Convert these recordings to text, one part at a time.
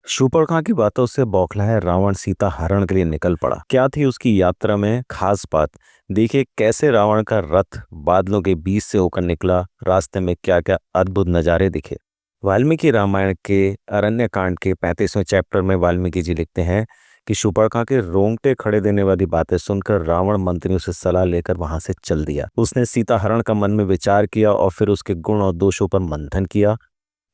शूर्पणखा की बातों से बौखलाया रावण सीता हरण के लिए निकल पड़ा। क्या थी उसकी यात्रा में खास बात? देखिए कैसे रावण का रथ बादलों के बीच से होकर निकला, रास्ते में क्या क्या अद्भुत नज़ारे दिखे। वाल्मीकि रामायण के अरण्य कांड के 35वें चैप्टर में वाल्मीकि जी लिखते हैं कि शूर्पणखा के रोंगटे खड़े देने वाली बातें सुनकर रावण मंत्रियों से सलाह लेकर वहां से चल दिया। उसने सीता हरण का मन में विचार किया और फिर उसके गुण और दोषों पर मंथन किया।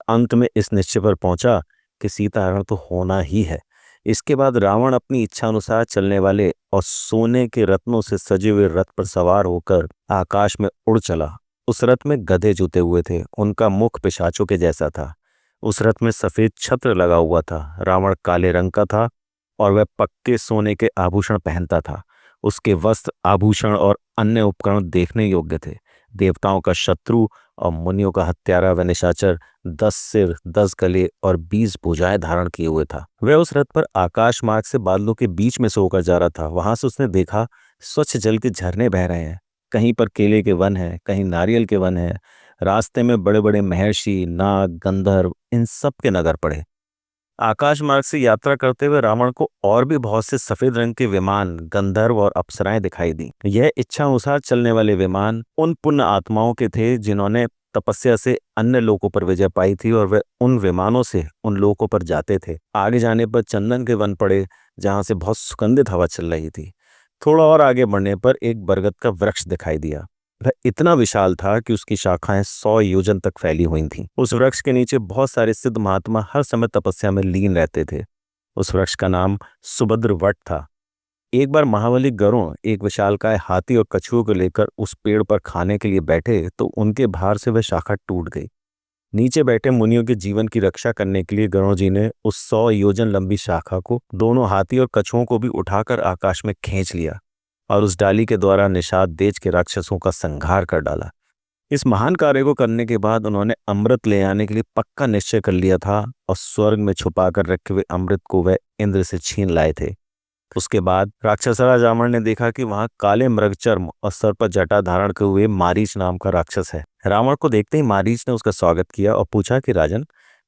अंत में इस निश्चय पर पहुंचा कि सीताहरण तो होना ही है। इसके बाद रावण अपनी इच्छा अनुसार चलने वाले और सोने के रत्नों से सजे हुए रथ पर सवार होकर आकाश में उड़ चला। उस रथ में गधे जुते हुए थे, उनका मुख पिशाचों के जैसा था। उस रथ में सफेद छत्र लगा हुआ था। रावण काले रंग का था और वह पक्के सोने के आभूषण पहनता था। उसके वस्त्र, आभूषण और अन्य उपकरण देखने योग्य थे। देवताओं का शत्रु और मुनियों का हत्यारा व निशाचर 10 सिर, 10 गले और 20 भुजाएं धारण किए हुए था। वह उस रथ पर आकाश मार्ग से बादलों के बीच में से होकर जा रहा था। वहां से उसने देखा स्वच्छ जल के झरने बह रहे हैं। कहीं पर केले के वन हैं, कहीं नारियल के वन हैं। रास्ते में बड़े बड़े महर्षि, नाग, गंधर्व, इन सब के नगर पड़े। आकाश मार्ग से यात्रा करते हुए रावण को और भी बहुत से सफेद रंग के विमान, गंधर्व और अप्सराएं दिखाई दी। यह इच्छा अनुसार चलने वाले विमान उन पुण्य आत्माओं के थे जिन्होंने तपस्या से अन्य लोकों पर विजय पाई थी और वे उन विमानों से उन लोकों पर जाते थे। आगे जाने पर चंदन के वन पड़े जहां से बहुत सुगंधित हवा चल रही थी। थोड़ा और आगे बढ़ने पर एक बरगद का वृक्ष दिखाई दिया। वह इतना विशाल था कि उसकी शाखाएं 100 योजन तक फैली हुई थीं। उस वृक्ष के नीचे बहुत सारे सिद्ध महात्मा हर समय तपस्या में लीन रहते थे। उस वृक्ष का नाम सुभद्र वट था। एक बार महाबली गरुण एक विशालकाय हाथी और कछुओं को लेकर उस पेड़ पर खाने के लिए बैठे तो उनके भार से वह शाखा टूट गई। नीचे बैठे मुनियों के जीवन की रक्षा करने के लिए गरुड़ जी ने उस 100 योजन लंबी शाखा को, दोनों हाथी और कछुओं को भी उठाकर आकाश में खींच लिया और उस डाली के द्वारा निषाद देश के राक्षसों का संहार कर डाला। इस महान कार्य को करने के बाद उन्होंने अमृत ले आने के लिए पक्का निश्चय कर लिया था और स्वर्ग में छुपाकर रखे हुए अमृत को वह इंद्र से छीन लाए थे। उसके बाद राक्षसराज रावण ने देखा कि वहां काले मृगचर्म और सर पर जटा धारण किए हुए मारीच नाम का राक्षस है। रावण को देखते ही मारीच ने उसका स्वागत किया और पूछा कि राजन,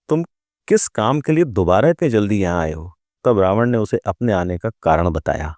तुम किस काम के लिए दोबारा इतनी जल्दी यहाँ आए हो? तब रावण ने उसे अपने आने का कारण बताया।